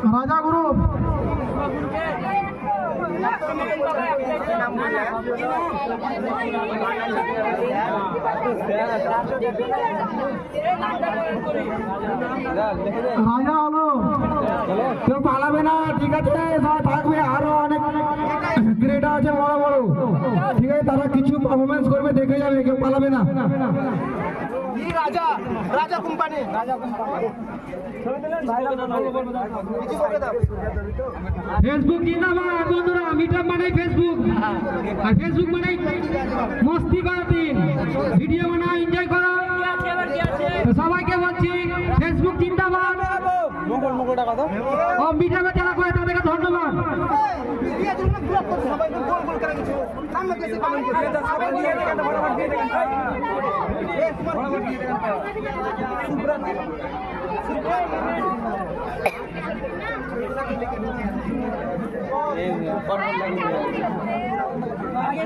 রাজা গ্রুপ রাজা হলো কেউ পালাবে না, ঠিক আছে, থাকবে আরো অনেক ক্রেটা আছে বড় বড়, ঠিক আছে, তারা কিছু পারফরমেন্স করবে, দেখে যাবে, কেউ পালাবে না। রাজা রাজা কোম্পানি ফেসবুক জিন্দাবাদ বন্ধুরা, মিটআপ মানে ফেসবুক, আর ফেসবুক মানে মস্তি করা দিন, ভিডিও বানাও, এনজয় করো। সবাইকে বলছি ফেসবুক জিন্দাবাদ, ও মিটআপে যারা করে তাদেরকে ধন্যবাদ। আগে